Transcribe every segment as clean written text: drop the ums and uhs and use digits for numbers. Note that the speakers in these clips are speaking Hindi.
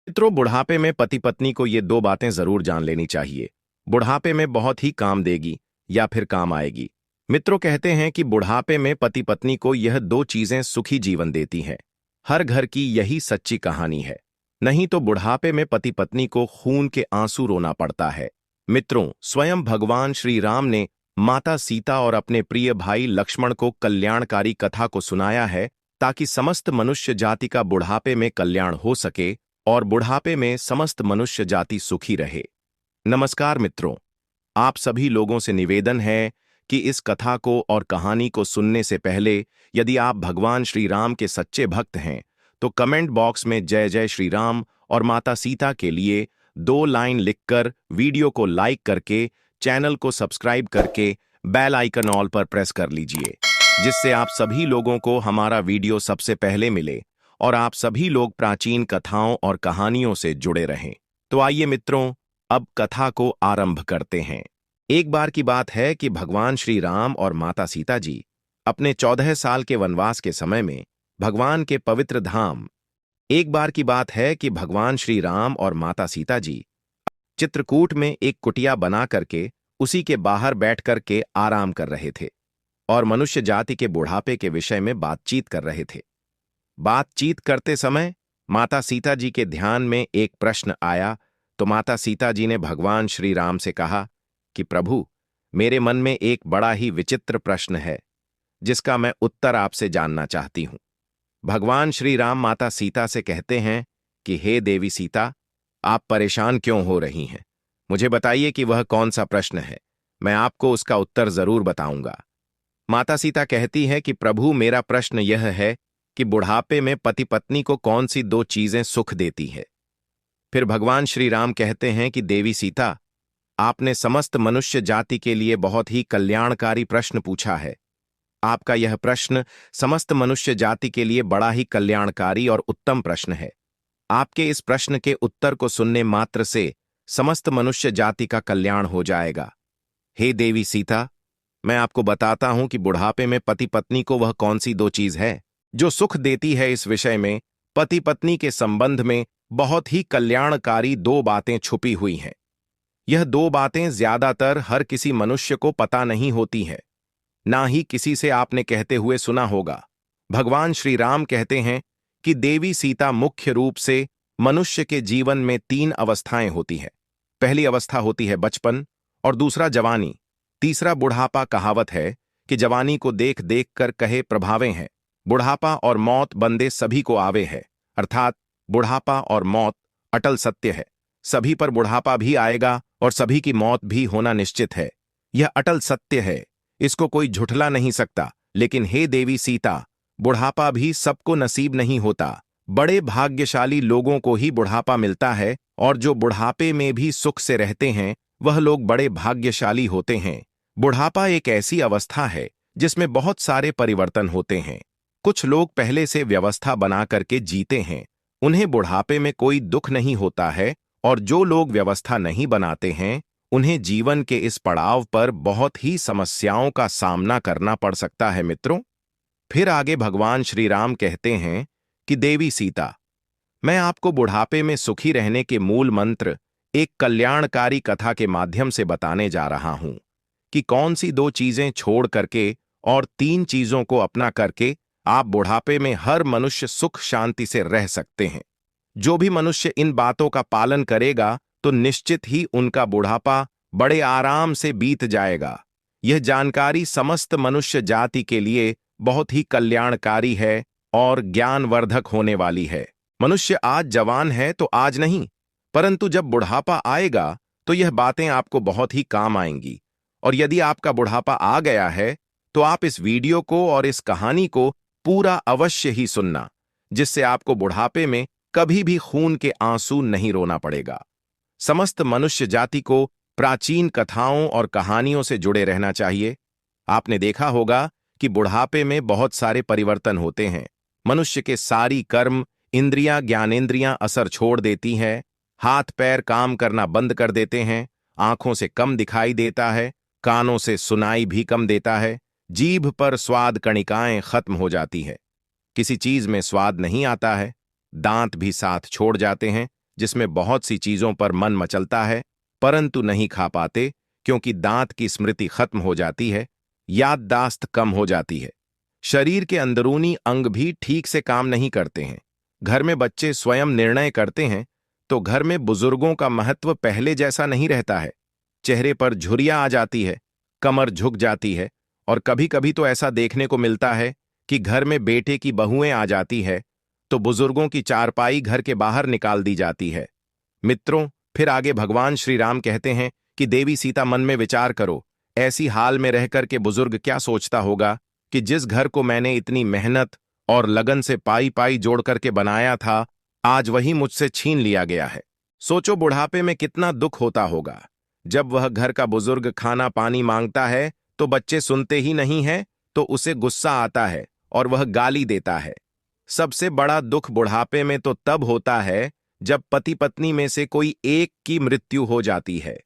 मित्रों, बुढ़ापे में पति पत्नी को ये दो बातें जरूर जान लेनी चाहिए। बुढ़ापे में बहुत ही काम देगी या फिर काम आएगी। मित्रों, कहते हैं कि बुढ़ापे में पति पत्नी को यह दो चीजें सुखी जीवन देती हैं। हर घर की यही सच्ची कहानी है। नहीं तो बुढ़ापे में पति पत्नी को खून के आंसू रोना पड़ता है। मित्रों, स्वयं भगवान श्री राम ने माता सीता और अपने प्रिय भाई लक्ष्मण को कल्याणकारी कथा को सुनाया है, ताकि समस्त मनुष्य जाति का बुढ़ापे में कल्याण हो सके और बुढ़ापे में समस्त मनुष्य जाति सुखी रहे। नमस्कार मित्रों, आप सभी लोगों से निवेदन है कि इस कथा को और कहानी को सुनने से पहले यदि आप भगवान श्री राम के सच्चे भक्त हैं तो कमेंट बॉक्स में जय जय श्री राम और माता सीता के लिए 2 लाइन लिखकर वीडियो को लाइक करके चैनल को सब्सक्राइब करके बेल आइकन ऑल पर प्रेस कर लीजिए, जिससे आप सभी लोगों को हमारा वीडियो सबसे पहले मिले और आप सभी लोग प्राचीन कथाओं और कहानियों से जुड़े रहें। तो आइए मित्रों, अब कथा को आरंभ करते हैं। एक बार की बात है कि भगवान श्री राम और माता सीता जी अपने 14 साल के वनवास के समय में भगवान के पवित्र धाम एक बार की बात है कि भगवान श्री राम और माता सीता जी चित्रकूट में एक कुटिया बना करके उसी के बाहर बैठ करके आराम कर रहे थे और मनुष्य जाति के बुढ़ापे के विषय में बातचीत कर रहे थे। बातचीत करते समय माता सीता जी के ध्यान में एक प्रश्न आया, तो माता सीता जी ने भगवान श्री राम से कहा कि प्रभु, मेरे मन में एक बड़ा ही विचित्र प्रश्न है जिसका मैं उत्तर आपसे जानना चाहती हूं। भगवान श्री राम माता सीता से कहते हैं कि हे देवी सीता, आप परेशान क्यों हो रही हैं? मुझे बताइए कि वह कौन सा प्रश्न है, मैं आपको उसका उत्तर जरूर बताऊंगा। माता सीता कहती है कि प्रभु, मेरा प्रश्न यह है कि बुढ़ापे में पति पत्नी को कौन सी 2 चीजें सुख देती है। फिर भगवान श्री राम कहते हैं कि देवी सीता, आपने समस्त मनुष्य जाति के लिए बहुत ही कल्याणकारी प्रश्न पूछा है। आपका यह प्रश्न समस्त मनुष्य जाति के लिए बड़ा ही कल्याणकारी और उत्तम प्रश्न है। आपके इस प्रश्न के उत्तर को सुनने मात्र से समस्त मनुष्य जाति का कल्याण हो जाएगा। हे देवी सीता, मैं आपको बताता हूं कि बुढ़ापे में पति पत्नी को वह कौन सी 2 चीज है जो सुख देती है। इस विषय में पति पत्नी के संबंध में बहुत ही कल्याणकारी 2 बातें छुपी हुई हैं। यह 2 बातें ज्यादातर हर किसी मनुष्य को पता नहीं होती हैं, ना ही किसी से आपने कहते हुए सुना होगा। भगवान श्री राम कहते हैं कि देवी सीता, मुख्य रूप से मनुष्य के जीवन में 3 अवस्थाएं होती हैं। पहली अवस्था होती है बचपन, और दूसरा जवानी, तीसरा बुढ़ापा। कहावत है कि जवानी को देख देख कर कहे प्रभावे हैं, बुढ़ापा और मौत बंदे सभी को आवे है। अर्थात बुढ़ापा और मौत अटल सत्य है। सभी पर बुढ़ापा भी आएगा और सभी की मौत भी होना निश्चित है। यह अटल सत्य है, इसको कोई झुठला नहीं सकता। लेकिन हे देवी सीता, बुढ़ापा भी सबको नसीब नहीं होता। बड़े भाग्यशाली लोगों को ही बुढ़ापा मिलता है, और जो बुढ़ापे में भी सुख से रहते हैं वह लोग बड़े भाग्यशाली होते हैं। बुढ़ापा एक ऐसी अवस्था है जिसमें बहुत सारे परिवर्तन होते हैं। कुछ लोग पहले से व्यवस्था बना करके जीते हैं, उन्हें बुढ़ापे में कोई दुख नहीं होता है, और जो लोग व्यवस्था नहीं बनाते हैं उन्हें जीवन के इस पड़ाव पर बहुत ही समस्याओं का सामना करना पड़ सकता है। मित्रों, फिर आगे भगवान श्री राम कहते हैं कि देवी सीता, मैं आपको बुढ़ापे में सुखी रहने के मूल मंत्र एक कल्याणकारी कथा के माध्यम से बताने जा रहा हूं कि कौन सी 2 चीजें छोड़ करके और 3 चीजों को अपना करके आप बुढ़ापे में हर मनुष्य सुख शांति से रह सकते हैं। जो भी मनुष्य इन बातों का पालन करेगा तो निश्चित ही उनका बुढ़ापा बड़े आराम से बीत जाएगा। यह जानकारी समस्त मनुष्य जाति के लिए बहुत ही कल्याणकारी है और ज्ञानवर्धक होने वाली है। मनुष्य आज जवान है तो आज नहीं, परंतु जब बुढ़ापा आएगा तो यह बातें आपको बहुत ही काम आएंगी। और यदि आपका बुढ़ापा आ गया है तो आप इस वीडियो को और इस कहानी को पूरा अवश्य ही सुनना, जिससे आपको बुढ़ापे में कभी भी खून के आंसू नहीं रोना पड़ेगा। समस्त मनुष्य जाति को प्राचीन कथाओं और कहानियों से जुड़े रहना चाहिए। आपने देखा होगा कि बुढ़ापे में बहुत सारे परिवर्तन होते हैं। मनुष्य के सारी कर्म, इंद्रियां, ज्ञानेंद्रियां असर छोड़ देती हैं। हाथ पैर काम करना बंद कर देते हैं। आंखों से कम दिखाई देता है, कानों से सुनाई भी कम देता है, जीभ पर स्वाद कणिकाएं खत्म हो जाती है, किसी चीज में स्वाद नहीं आता है, दांत भी साथ छोड़ जाते हैं, जिसमें बहुत सी चीजों पर मन मचलता है परंतु नहीं खा पाते क्योंकि दांत की स्मृति खत्म हो जाती है, याददाश्त कम हो जाती है। शरीर के अंदरूनी अंग भी ठीक से काम नहीं करते हैं। घर में बच्चे स्वयं निर्णय करते हैं तो घर में बुजुर्गों का महत्व पहले जैसा नहीं रहता है। चेहरे पर झुर्रियां आ जाती है, कमर झुक जाती है और कभी कभी तो ऐसा देखने को मिलता है कि घर में बेटे की बहुएं आ जाती है तो बुजुर्गों की चारपाई घर के बाहर निकाल दी जाती है। मित्रों, फिर आगे भगवान श्री राम कहते हैं कि देवी सीता मन में विचार करो, ऐसी हाल में रहकर के बुजुर्ग क्या सोचता होगा कि जिस घर को मैंने इतनी मेहनत और लगन से पाई पाई जोड़ करके बनाया था, आज वही मुझसे छीन लिया गया है। सोचो बुढ़ापे में कितना दुख होता होगा। जब वह घर का बुजुर्ग खाना पानी मांगता है तो बच्चे सुनते ही नहीं हैं तो उसे गुस्सा आता है और वह गाली देता है। सबसे बड़ा दुख बुढ़ापे में तो तब होता है जब पति पत्नी में से कोई एक की मृत्यु हो जाती है।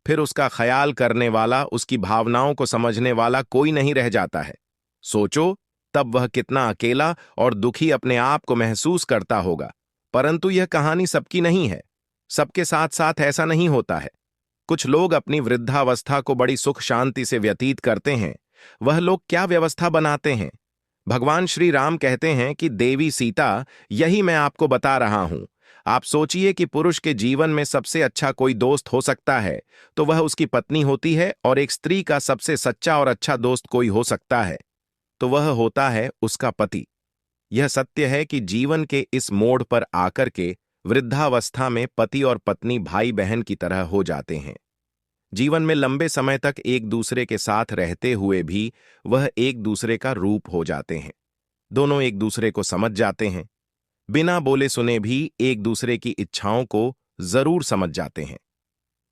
फिर उसका ख्याल करने वाला, उसकी भावनाओं को समझने वाला कोई नहीं रह जाता है। सोचो तब वह कितना अकेला और दुखी अपने आप को महसूस करता होगा। परंतु यह कहानी सबकी नहीं है। सबके साथ साथ ऐसा नहीं होता है। कुछ लोग अपनी वृद्धावस्था को बड़ी सुख शांति से व्यतीत करते हैं। वह लोग क्या व्यवस्था बनाते हैं? भगवान श्री राम कहते हैं कि देवी सीता, यही मैं आपको बता रहा हूं। आप सोचिए कि पुरुष के जीवन में सबसे अच्छा कोई दोस्त हो सकता है तो वह उसकी पत्नी होती है, और एक स्त्री का सबसे सच्चा और अच्छा दोस्त कोई हो सकता है तो वह होता है उसका पति। यह सत्य है कि जीवन के इस मोड़ पर आकर के वृद्धावस्था में पति और पत्नी भाई बहन की तरह हो जाते हैं। जीवन में लंबे समय तक एक दूसरे के साथ रहते हुए भी वह एक दूसरे का रूप हो जाते हैं। दोनों एक दूसरे को समझ जाते हैं। बिना बोले सुने भी एक दूसरे की इच्छाओं को जरूर समझ जाते हैं।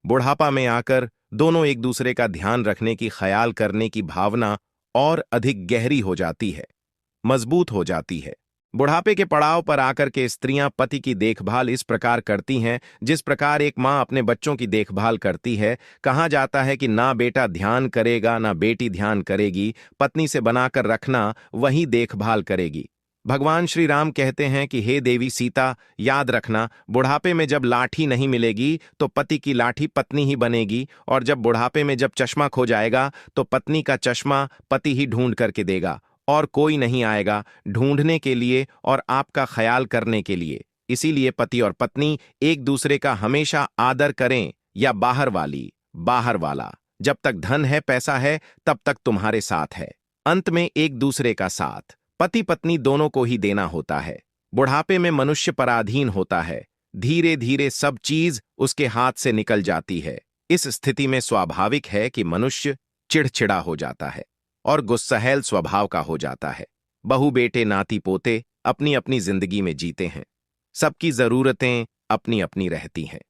बुढ़ापा में आकर दोनों एक दूसरे का ध्यान रखने की, ख्याल करने की भावना और अधिक गहरी हो जाती है, मजबूत हो जाती है। बुढ़ापे के पड़ाव पर आकर के स्त्रियां पति की देखभाल इस प्रकार करती हैं जिस प्रकार एक मां अपने बच्चों की देखभाल करती है। कहा जाता है कि ना बेटा ध्यान करेगा ना बेटी ध्यान करेगी, पत्नी से बनाकर रखना वही देखभाल करेगी। भगवान श्री राम कहते हैं कि हे देवी सीता, याद रखना, बुढ़ापे में जब लाठी नहीं मिलेगी तो पति की लाठी पत्नी ही बनेगी, और जब बुढ़ापे में जब चश्मा खो जाएगा तो पत्नी का चश्मा पति ही ढूंढ करके देगा और कोई नहीं आएगा ढूंढने के लिए और आपका ख्याल करने के लिए। इसीलिए पति और पत्नी एक दूसरे का हमेशा आदर करें, या बाहर वाली, बाहर वाला। जब तक धन है, पैसा है, तब तक तुम्हारे साथ है। अंत में एक दूसरे का साथ पति पत्नी दोनों को ही देना होता है। बुढ़ापे में मनुष्य पराधीन होता है। धीरे धीरे सब चीज उसके हाथ से निकल जाती है। इस स्थिति में स्वाभाविक है कि मनुष्य चिड़चिड़ा हो जाता है और गुस्सैल स्वभाव का हो जाता है। बहू बेटे नाती पोते अपनी अपनी जिंदगी में जीते हैं। सबकी जरूरतें अपनी अपनी रहती हैं।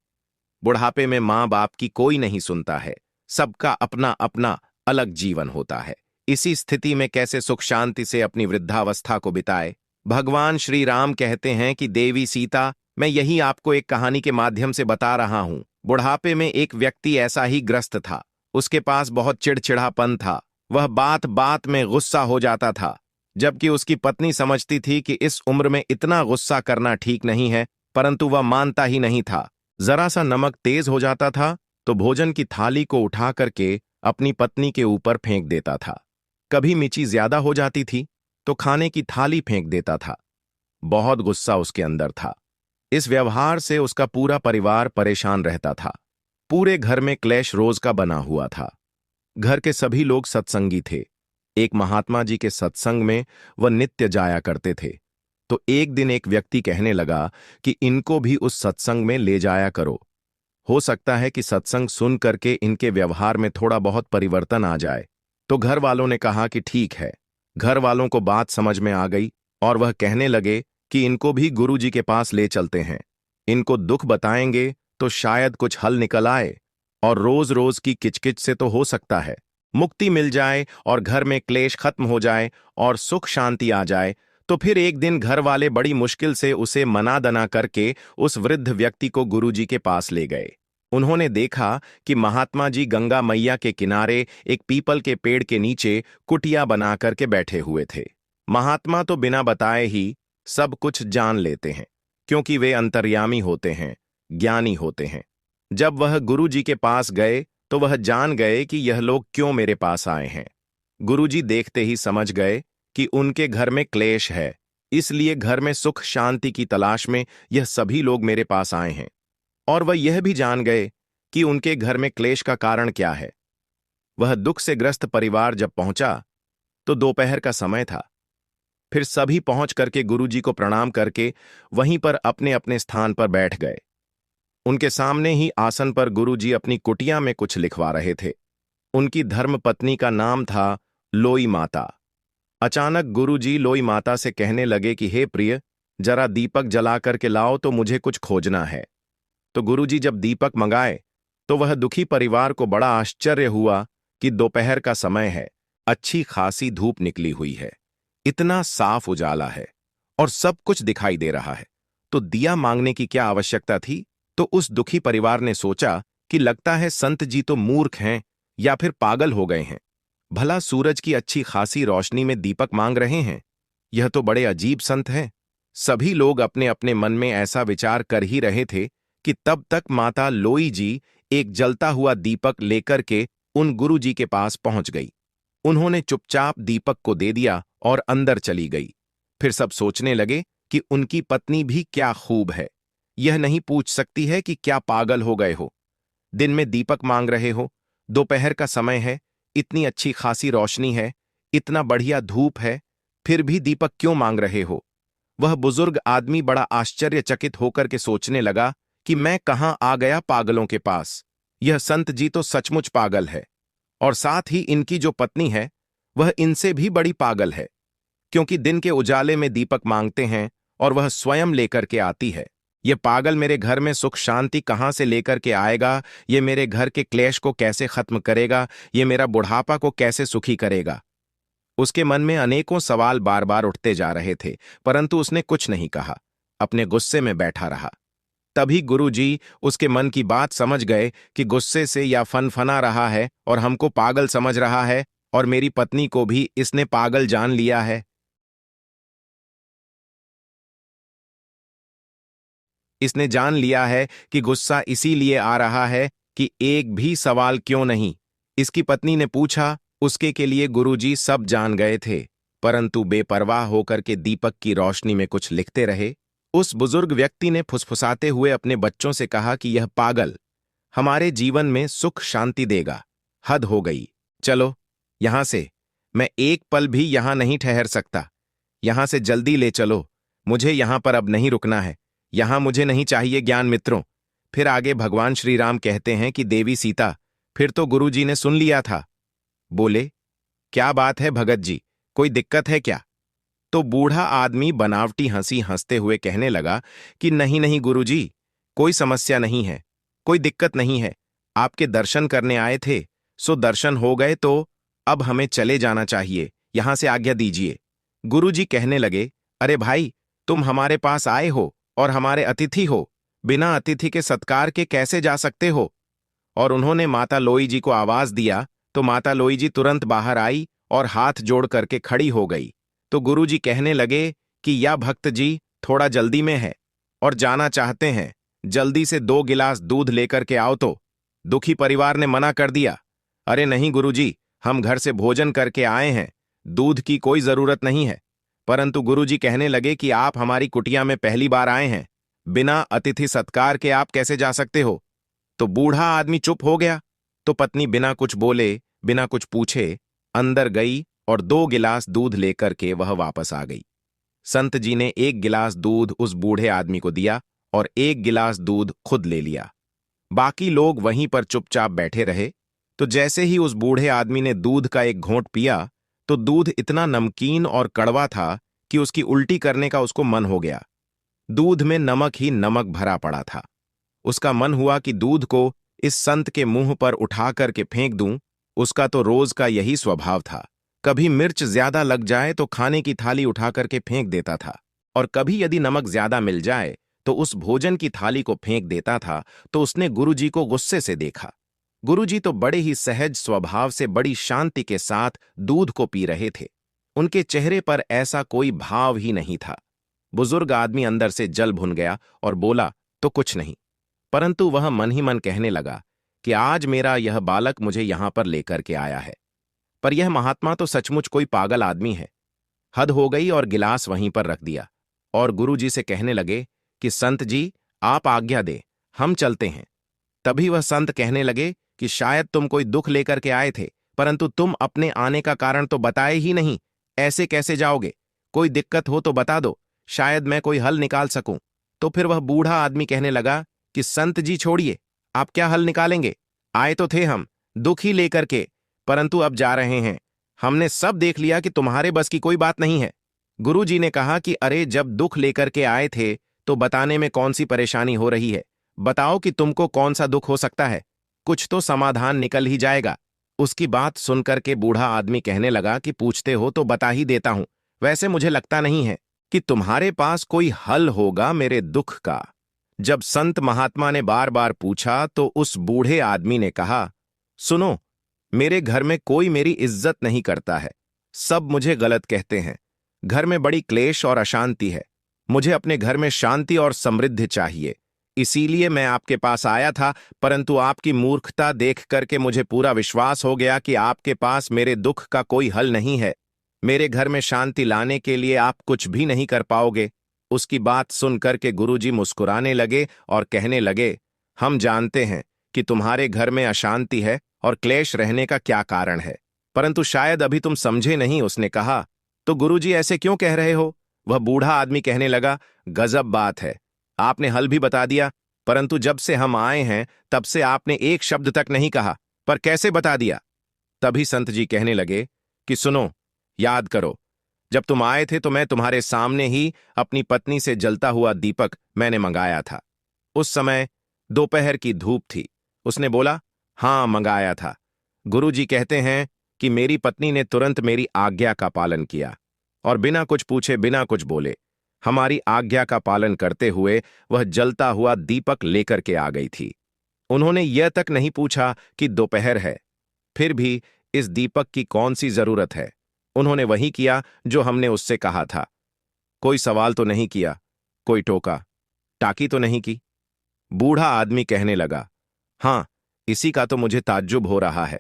बुढ़ापे में माँ बाप की कोई नहीं सुनता है। सबका अपना अपना अलग जीवन होता है। इसी स्थिति में कैसे सुख शांति से अपनी वृद्धावस्था को बिताए? भगवान श्री राम कहते हैं कि देवी सीता, मैं यही आपको एक कहानी के माध्यम से बता रहा हूं। बुढ़ापे में एक व्यक्ति ऐसा ही ग्रस्त था। उसके पास बहुत चिड़चिड़ापन था। वह बात बात में गुस्सा हो जाता था, जबकि उसकी पत्नी समझती थी कि इस उम्र में इतना गुस्सा करना ठीक नहीं है, परंतु वह मानता ही नहीं था। जरा सा नमक तेज हो जाता था तो भोजन की थाली को उठा करके अपनी पत्नी के ऊपर फेंक देता था। कभी मिर्ची ज्यादा हो जाती थी तो खाने की थाली फेंक देता था। बहुत गुस्सा उसके अंदर था। इस व्यवहार से उसका पूरा परिवार परेशान रहता था। पूरे घर में क्लेश रोज का बना हुआ था। घर के सभी लोग सत्संगी थे। एक महात्मा जी के सत्संग में वह नित्य जाया करते थे। तो एक दिन एक व्यक्ति कहने लगा कि इनको भी उस सत्संग में ले जाया करो। हो सकता है कि सत्संग सुन करके इनके व्यवहार में थोड़ा बहुत परिवर्तन आ जाए। तो घर वालों ने कहा कि ठीक है। घर वालों को बात समझ में आ गई और वह कहने लगे कि इनको भी गुरु जी के पास ले चलते हैं। इनको दुख बताएंगे तो शायद कुछ हल निकल आए, और रोज रोज की किचकिच से तो हो सकता है मुक्ति मिल जाए और घर में क्लेश खत्म हो जाए और सुख शांति आ जाए। तो फिर एक दिन घर वाले बड़ी मुश्किल से उसे मना दना करके उस वृद्ध व्यक्ति को गुरुजी के पास ले गए। उन्होंने देखा कि महात्मा जी गंगा मैया के किनारे एक पीपल के पेड़ के नीचे कुटिया बना करके बैठे हुए थे। महात्मा तो बिना बताए ही सब कुछ जान लेते हैं, क्योंकि वे अंतर्यामी होते हैं। ज्ञानी होते हैं। जब वह गुरुजी के पास गए तो वह जान गए कि यह लोग क्यों मेरे पास आए हैं। गुरुजी देखते ही समझ गए कि उनके घर में क्लेश है, इसलिए घर में सुख शांति की तलाश में यह सभी लोग मेरे पास आए हैं। और वह यह भी जान गए कि उनके घर में क्लेश का कारण क्या है। वह दुख से ग्रस्त परिवार जब पहुंचा तो दोपहर का समय था। फिर सभी पहुंच करके गुरुजी को प्रणाम करके वहीं पर अपने अपने स्थान पर बैठ गए। उनके सामने ही आसन पर गुरुजी अपनी कुटिया में कुछ लिखवा रहे थे। उनकी धर्मपत्नी का नाम था लोई माता। अचानक गुरुजी लोई माता से कहने लगे कि हे प्रिय, जरा दीपक जला करके लाओ तो मुझे कुछ खोजना है। तो गुरुजी जब दीपक मंगाए तो वह दुखी परिवार को बड़ा आश्चर्य हुआ कि दोपहर का समय है, अच्छी खासी धूप निकली हुई है, इतना साफ उजाला है और सब कुछ दिखाई दे रहा है, तो दिया मांगने की क्या आवश्यकता थी। तो उस दुखी परिवार ने सोचा कि लगता है संत जी तो मूर्ख हैं या फिर पागल हो गए हैं। भला सूरज की अच्छी खासी रोशनी में दीपक मांग रहे हैं, यह तो बड़े अजीब संत हैं। सभी लोग अपने अपने मन में ऐसा विचार कर ही रहे थे कि तब तक माता लोई जी एक जलता हुआ दीपक लेकर के उन गुरुजी के पास पहुंच गई। उन्होंने चुपचाप दीपक को दे दिया और अंदर चली गई। फिर सब सोचने लगे कि उनकी पत्नी भी क्या खूब है, यह नहीं पूछ सकती है कि क्या पागल हो गए हो। दिन में दीपक मांग रहे हो, दोपहर का समय है, इतनी अच्छी खासी रोशनी है, इतना बढ़िया धूप है, फिर भी दीपक क्यों मांग रहे हो। वह बुजुर्ग आदमी बड़ा आश्चर्यचकित होकर के सोचने लगा कि मैं कहां आ गया पागलों के पास। यह संत जी तो सचमुच पागल है, और साथ ही इनकी जो पत्नी है वह इनसे भी बड़ी पागल है, क्योंकि दिन के उजाले में दीपक मांगते हैं और वह स्वयं लेकर के आती है। यह पागल मेरे घर में सुख शांति कहां से लेकर के आएगा, ये मेरे घर के क्लेश को कैसे खत्म करेगा, ये मेरा बुढ़ापा को कैसे सुखी करेगा। उसके मन में अनेकों सवाल बार बार उठते जा रहे थे, परंतु उसने कुछ नहीं कहा, अपने गुस्से में बैठा रहा। तभी गुरुजी उसके मन की बात समझ गए कि गुस्से से या फनफना रहा है और हमको पागल समझ रहा है, और मेरी पत्नी को भी इसने पागल जान लिया है। इसने जान लिया है कि गुस्सा इसीलिए आ रहा है कि एक भी सवाल क्यों नहीं। इसकी पत्नी ने पूछा। उसके के लिए गुरुजी सब जान गए थे, परंतु बेपरवाह होकर के दीपक की रोशनी में कुछ लिखते रहे। उस बुजुर्ग व्यक्ति ने फुसफुसाते हुए अपने बच्चों से कहा कि यह पागल हमारे जीवन में सुख शांति देगा। हद हो गई, चलो यहां से, मैं एक पल भी यहां नहीं ठहर सकता। यहां से जल्दी ले चलो, मुझे यहां पर अब नहीं रुकना है, यहां मुझे नहीं चाहिए ज्ञान मित्रों। फिर आगे भगवान श्री राम कहते हैं कि देवी सीता। फिर तो गुरुजी ने सुन लिया था। बोले, क्या बात है भगत जी, कोई दिक्कत है क्या। तो बूढ़ा आदमी बनावटी हंसी हंसते हुए कहने लगा कि नहीं नहीं गुरुजी, कोई समस्या नहीं है, कोई दिक्कत नहीं है। आपके दर्शन करने आए थे, सो दर्शन हो गए, तो अब हमें चले जाना चाहिए, यहां से आज्ञा दीजिए। गुरुजी कहने लगे, अरे भाई, तुम हमारे पास आए हो और हमारे अतिथि हो, बिना अतिथि के सत्कार के कैसे जा सकते हो। और उन्होंने माता लोई जी को आवाज दिया, तो माता लोई जी तुरंत बाहर आई और हाथ जोड़ करके खड़ी हो गई। तो गुरुजी कहने लगे कि या भक्त जी थोड़ा जल्दी में है और जाना चाहते हैं, जल्दी से 2 गिलास दूध लेकर के आओ। तो दुखी परिवार ने मना कर दिया, अरे नहीं गुरुजी, हम घर से भोजन करके आए हैं, दूध की कोई जरूरत नहीं है। परंतु गुरुजी कहने लगे कि आप हमारी कुटिया में पहली बार आए हैं, बिना अतिथि सत्कार के आप कैसे जा सकते हो। तो बूढ़ा आदमी चुप हो गया। तो पत्नी बिना कुछ बोले, बिना कुछ पूछे अंदर गई और 2 गिलास दूध लेकर के वह वापस आ गई। संत जी ने 1 गिलास दूध उस बूढ़े आदमी को दिया और 1 गिलास दूध खुद ले लिया। बाकी लोग वहीं पर चुपचाप बैठे रहे। तो जैसे ही उस बूढ़े आदमी ने दूध का एक घोंट पिया, तो दूध इतना नमकीन और कड़वा था कि उसकी उल्टी करने का उसको मन हो गया। दूध में नमक ही नमक भरा पड़ा था। उसका मन हुआ कि दूध को इस संत के मुंह पर उठा करके फेंक दूं। उसका तो रोज का यही स्वभाव था, कभी मिर्च ज्यादा लग जाए तो खाने की थाली उठा करके फेंक देता था, और कभी यदि नमक ज्यादा मिल जाए तो उस भोजन की थाली को फेंक देता था। तो उसने गुरुजी को गुस्से से देखा। गुरुजी तो बड़े ही सहज स्वभाव से बड़ी शांति के साथ दूध को पी रहे थे। उनके चेहरे पर ऐसा कोई भाव ही नहीं था। बुजुर्ग आदमी अंदर से जल भुन गया और बोला, तो कुछ नहीं, परंतु वह मन ही मन कहने लगा कि आज मेरा यह बालक मुझे यहां पर लेकर के आया है। पर यह महात्मा तो सचमुच कोई पागल आदमी है। हद हो गई और गिलास वहीं पर रख दिया और गुरुजी से कहने लगे कि संत जी, आप आज्ञा दे, हम चलते हैं। तभी वह संत कहने लगे कि शायद तुम कोई दुख लेकर के आए थे, परंतु तुम अपने आने का कारण तो बताए ही नहीं। ऐसे कैसे जाओगे? कोई दिक्कत हो तो बता दो, शायद मैं कोई हल निकाल सकूं। तो फिर वह बूढ़ा आदमी कहने लगा कि संत जी छोड़िए, आप क्या हल निकालेंगे? आए तो थे हम दुख ही लेकर के, परंतु अब जा रहे हैं। हमने सब देख लिया कि तुम्हारे बस की कोई बात नहीं है। गुरुजी ने कहा कि अरे, जब दुख लेकर के आए थे तो बताने में कौन सी परेशानी हो रही है? बताओ कि तुमको कौन सा दुख हो सकता है, कुछ तो समाधान निकल ही जाएगा। उसकी बात सुनकर के बूढ़ा आदमी कहने लगा कि पूछते हो तो बता ही देता हूं। वैसे मुझे लगता नहीं है कि तुम्हारे पास कोई हल होगा मेरे दुख का। जब संत महात्मा ने बार बार पूछा तो उस बूढ़े आदमी ने कहा, सुनो, मेरे घर में कोई मेरी इज्जत नहीं करता है, सब मुझे गलत कहते हैं। घर में बड़ी क्लेश और अशांति है। मुझे अपने घर में शांति और समृद्धि चाहिए, इसीलिए मैं आपके पास आया था। परंतु आपकी मूर्खता देख करके मुझे पूरा विश्वास हो गया कि आपके पास मेरे दुख का कोई हल नहीं है। मेरे घर में शांति लाने के लिए आप कुछ भी नहीं कर पाओगे। उसकी बात सुनकर के गुरुजी मुस्कुराने लगे और कहने लगे, हम जानते हैं कि तुम्हारे घर में अशांति है और क्लेश रहने का क्या कारण है, परंतु शायद अभी तुम समझे नहीं। उसने कहा, तो गुरुजी ऐसे क्यों कह रहे हो? वह बूढ़ा आदमी कहने लगा, गजब बात है, आपने हल भी बता दिया, परंतु जब से हम आए हैं तब से आपने एक शब्द तक नहीं कहा, पर कैसे बता दिया? तभी संत जी कहने लगे कि सुनो, याद करो, जब तुम आए थे तो मैं तुम्हारे सामने ही अपनी पत्नी से जलता हुआ दीपक मैंने मंगाया था। उस समय दोपहर की धूप थी। उसने बोला, हां, मंगाया था। गुरुजी कहते हैं कि मेरी पत्नी ने तुरंत मेरी आज्ञा का पालन किया और बिना कुछ पूछे बिना कुछ बोले हमारी आज्ञा का पालन करते हुए वह जलता हुआ दीपक लेकर के आ गई थी। उन्होंने यह तक नहीं पूछा कि दोपहर है, फिर भी इस दीपक की कौन सी जरूरत है। उन्होंने वही किया जो हमने उससे कहा था। कोई सवाल तो नहीं किया, कोई टोका टाकी तो नहीं की। बूढ़ा आदमी कहने लगा, हां, इसी का तो मुझे ताज्जुब हो रहा है।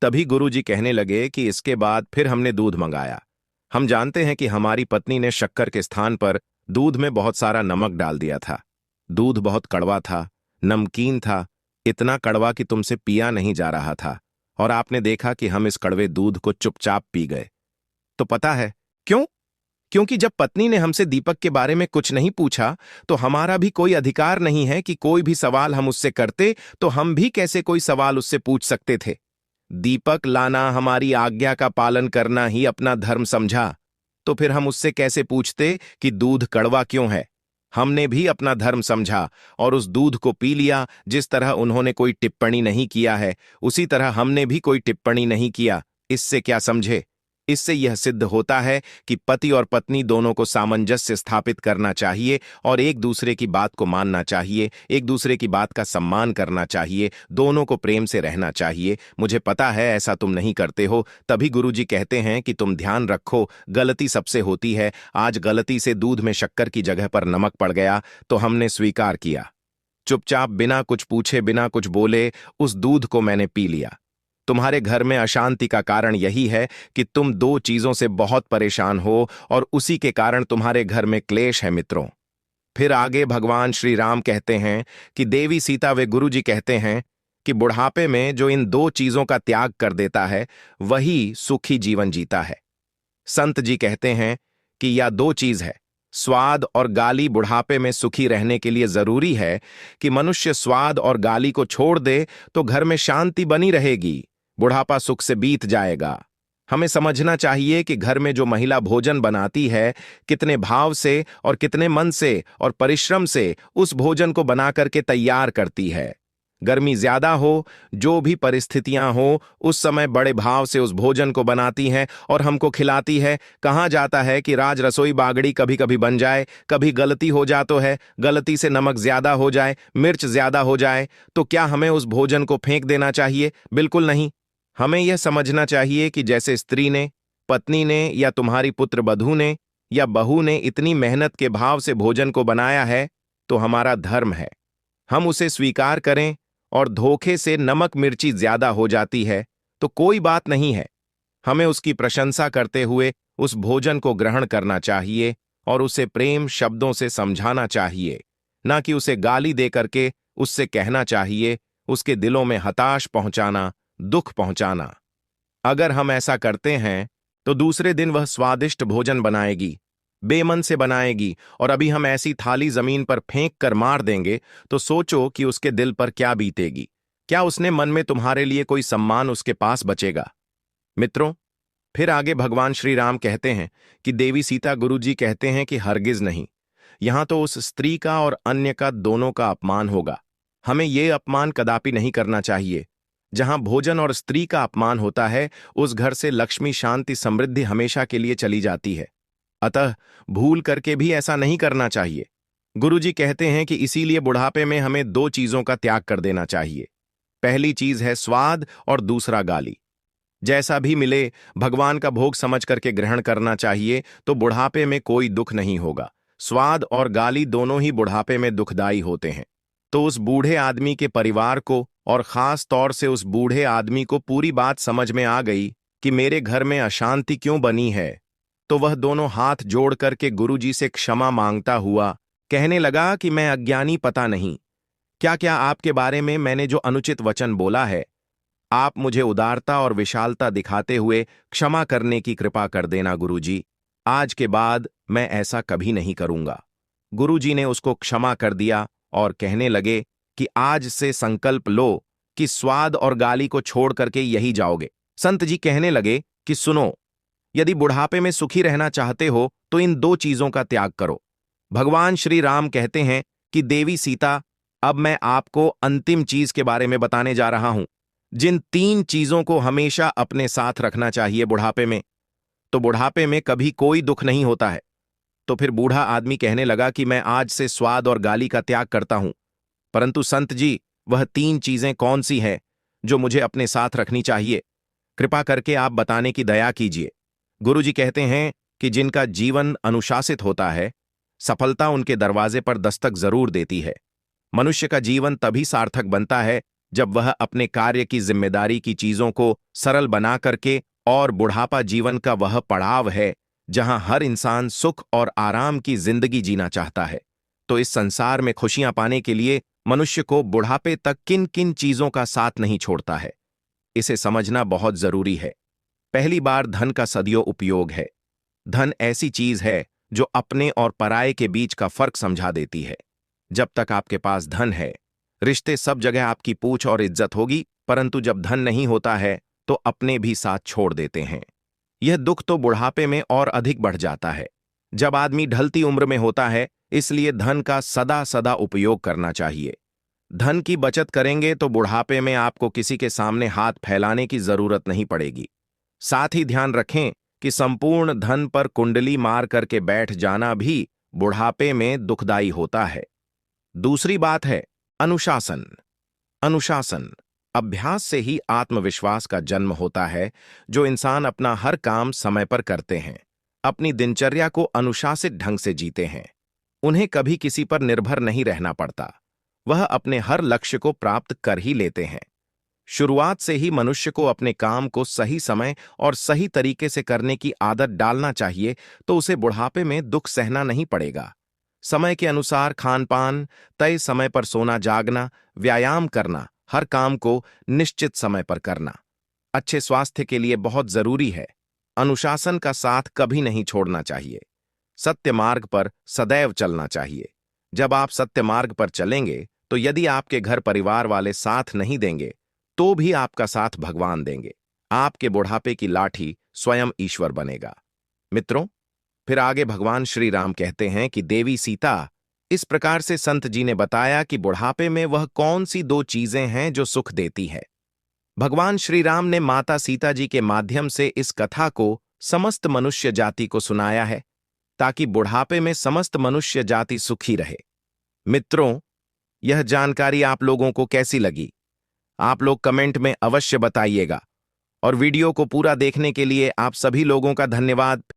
तभी गुरुजी कहने लगे कि इसके बाद फिर हमने दूध मंगाया। हम जानते हैं कि हमारी पत्नी ने शक्कर के स्थान पर दूध में बहुत सारा नमक डाल दिया था। दूध बहुत कड़वा था, नमकीन था, इतना कड़वा कि तुमसे पिया नहीं जा रहा था, और आपने देखा कि हम इस कड़वे दूध को चुपचाप पी गए। तो पता है क्यों? क्योंकि जब पत्नी ने हमसे दीपक के बारे में कुछ नहीं पूछा तो हमारा भी कोई अधिकार नहीं है कि कोई भी सवाल हम उससे करते तो हम भी कैसे कोई सवाल उससे पूछ सकते थे। दीपक लाना, हमारी आज्ञा का पालन करना ही अपना धर्म समझा, तो फिर हम उससे कैसे पूछते कि दूध कड़वा क्यों है? हमने भी अपना धर्म समझा और उस दूध को पी लिया। जिस तरह उन्होंने कोई टिप्पणी नहीं किया है, उसी तरह हमने भी कोई टिप्पणी नहीं किया। इससे क्या समझे? इससे यह सिद्ध होता है कि पति और पत्नी दोनों को सामंजस्य स्थापित करना चाहिए और एक दूसरे की बात को मानना चाहिए, एक दूसरे की बात का सम्मान करना चाहिए, दोनों को प्रेम से रहना चाहिए। मुझे पता है ऐसा तुम नहीं करते हो, तभी गुरुजी कहते हैं कि तुम ध्यान रखो, गलती सबसे होती है। आज गलती से दूध में शक्कर की जगह पर नमक पड़ गया तो हमने स्वीकार किया। चुपचाप बिना कुछ पूछे बिना कुछ बोले उस दूध को मैंने पी लिया। तुम्हारे घर में अशांति का कारण यही है कि तुम दो चीजों से बहुत परेशान हो और उसी के कारण तुम्हारे घर में क्लेश है मित्रों। फिर आगे भगवान श्री राम कहते हैं कि देवी सीता व गुरुजी कहते हैं कि बुढ़ापे में जो इन दो चीजों का त्याग कर देता है वही सुखी जीवन जीता है। संत जी कहते हैं कि यह दो चीज है, स्वाद और गाली। बुढ़ापे में सुखी रहने के लिए जरूरी है कि मनुष्य स्वाद और गाली को छोड़ दे तो घर में शांति बनी रहेगी, बुढ़ापा सुख से बीत जाएगा। हमें समझना चाहिए कि घर में जो महिला भोजन बनाती है, कितने भाव से और कितने मन से और परिश्रम से उस भोजन को बना करके तैयार करती है। गर्मी ज्यादा हो, जो भी परिस्थितियां हो, उस समय बड़े भाव से उस भोजन को बनाती है और हमको खिलाती है। कहाँ जाता है कि राज रसोई बागड़ी कभी कभी बन जाए, कभी गलती हो जातो है, गलती से नमक ज्यादा हो जाए, मिर्च ज्यादा हो जाए, तो क्या हमें उस भोजन को फेंक देना चाहिए? बिल्कुल नहीं। हमें यह समझना चाहिए कि जैसे स्त्री ने, पत्नी ने या तुम्हारी पुत्र बधू ने या बहू ने इतनी मेहनत के भाव से भोजन को बनाया है तो हमारा धर्म है हम उसे स्वीकार करें और धोखे से नमक मिर्ची ज्यादा हो जाती है तो कोई बात नहीं है। हमें उसकी प्रशंसा करते हुए उस भोजन को ग्रहण करना चाहिए और उसे प्रेम शब्दों से समझाना चाहिए, ना कि उसे गाली दे करके उससे कहना चाहिए, उसके दिलों में हताश पहुंचाना, दुख पहुंचाना। अगर हम ऐसा करते हैं तो दूसरे दिन वह स्वादिष्ट भोजन बनाएगी, बेमन से बनाएगी, और अभी हम ऐसी थाली जमीन पर फेंक कर मार देंगे तो सोचो कि उसके दिल पर क्या बीतेगी। क्या उसने मन में तुम्हारे लिए कोई सम्मान उसके पास बचेगा? मित्रों, फिर आगे भगवान श्री राम कहते हैं कि देवी सीता गुरुजी कहते हैं कि हरगिज नहीं, यहां तो उस स्त्री का और अन्य का दोनों का अपमान होगा। हमें यह अपमान कदापि नहीं करना चाहिए। जहां भोजन और स्त्री का अपमान होता है, उस घर से लक्ष्मी शांति समृद्धि हमेशा के लिए चली जाती है। अतः भूल करके भी ऐसा नहीं करना चाहिए। गुरुजी कहते हैं कि इसीलिए बुढ़ापे में हमें दो चीजों का त्याग कर देना चाहिए। पहली चीज है स्वाद और दूसरा गाली। जैसा भी मिले भगवान का भोग समझ करके ग्रहण करना चाहिए, तो बुढ़ापे में कोई दुख नहीं होगा। स्वाद और गाली दोनों ही बुढ़ापे में दुखदाई होते हैं। तो उस बूढ़े आदमी के परिवार को और खास तौर से उस बूढ़े आदमी को पूरी बात समझ में आ गई कि मेरे घर में अशांति क्यों बनी है, तो वह दोनों हाथ जोड़ करके गुरुजी से क्षमा मांगता हुआ कहने लगा कि मैं अज्ञानी, पता नहीं क्या क्या आपके बारे में मैंने जो अनुचित वचन बोला है, आप मुझे उदारता और विशालता दिखाते हुए क्षमा करने की कृपा कर देना गुरुजी। आज के बाद मैं ऐसा कभी नहीं करूंगा। गुरुजी ने उसको क्षमा कर दिया और कहने लगे कि आज से संकल्प लो कि स्वाद और गाली को छोड़ करके यही जाओगे। संत जी कहने लगे कि सुनो, यदि बुढ़ापे में सुखी रहना चाहते हो तो इन दो चीजों का त्याग करो। भगवान श्री राम कहते हैं कि देवी सीता, अब मैं आपको अंतिम चीज के बारे में बताने जा रहा हूं, जिन तीन चीजों को हमेशा अपने साथ रखना चाहिए बुढ़ापे में, तो बुढ़ापे में कभी कोई दुख नहीं होता है। तो फिर बूढ़ा आदमी कहने लगा कि मैं आज से स्वाद और गाली का त्याग करता हूं, परंतु संत जी, वह तीन चीजें कौन सी हैं जो मुझे अपने साथ रखनी चाहिए? कृपा करके आप बताने की दया कीजिए। गुरुजी कहते हैं कि जिनका जीवन अनुशासित होता है, सफलता उनके दरवाजे पर दस्तक जरूर देती है। मनुष्य का जीवन तभी सार्थक बनता है जब वह अपने कार्य की जिम्मेदारी की चीजों को सरल बना करके, और बुढ़ापा जीवन का वह पड़ाव है जहां हर इंसान सुख और आराम की जिंदगी जीना चाहता है। तो इस संसार में खुशियां पाने के लिए मनुष्य को बुढ़ापे तक किन किन चीजों का साथ नहीं छोड़ता है, इसे समझना बहुत जरूरी है। पहली बार धन का सदियों उपयोग है। धन ऐसी चीज है जो अपने और पराये के बीच का फर्क समझा देती है। जब तक आपके पास धन है, रिश्ते सब जगह आपकी पूछ और इज्जत होगी, परंतु जब धन नहीं होता है तो अपने भी साथ छोड़ देते हैं। यह दुख तो बुढ़ापे में और अधिक बढ़ जाता है, जब आदमी ढलती उम्र में होता है। इसलिए धन का सदा सदा उपयोग करना चाहिए। धन की बचत करेंगे तो बुढ़ापे में आपको किसी के सामने हाथ फैलाने की जरूरत नहीं पड़ेगी। साथ ही ध्यान रखें कि संपूर्ण धन पर कुंडली मार करके बैठ जाना भी बुढ़ापे में दुखदाई होता है। दूसरी बात है अनुशासन। अनुशासन अभ्यास से ही आत्मविश्वास का जन्म होता है। जो इंसान अपना हर काम समय पर करते हैं, अपनी दिनचर्या को अनुशासित ढंग से जीते हैं, उन्हें कभी किसी पर निर्भर नहीं रहना पड़ता। वह अपने हर लक्ष्य को प्राप्त कर ही लेते हैं। शुरुआत से ही मनुष्य को अपने काम को सही समय और सही तरीके से करने की आदत डालना चाहिए, तो उसे बुढ़ापे में दुख सहना नहीं पड़ेगा। समय के अनुसार खान पान, तय समय पर सोना जागना, व्यायाम करना, हर काम को निश्चित समय पर करना अच्छे स्वास्थ्य के लिए बहुत जरूरी है। अनुशासन का साथ कभी नहीं छोड़ना चाहिए। सत्य मार्ग पर सदैव चलना चाहिए। जब आप सत्य मार्ग पर चलेंगे तो यदि आपके घर परिवार वाले साथ नहीं देंगे तो भी आपका साथ भगवान देंगे। आपके बुढ़ापे की लाठी स्वयं ईश्वर बनेगा। मित्रों, फिर आगे भगवान श्री राम कहते हैं कि देवी सीता, इस प्रकार से संत जी ने बताया कि बुढ़ापे में वह कौन सी दो चीजें हैं जो सुख देती है। भगवान श्री राम ने माता सीता जी के माध्यम से इस कथा को समस्त मनुष्य जाति को सुनाया है, ताकि बुढ़ापे में समस्त मनुष्य जाति सुखी रहे। मित्रों, यह जानकारी आप लोगों को कैसी लगी? आप लोग कमेंट में अवश्य बताइएगा। और वीडियो को पूरा देखने के लिए आप सभी लोगों का धन्यवाद।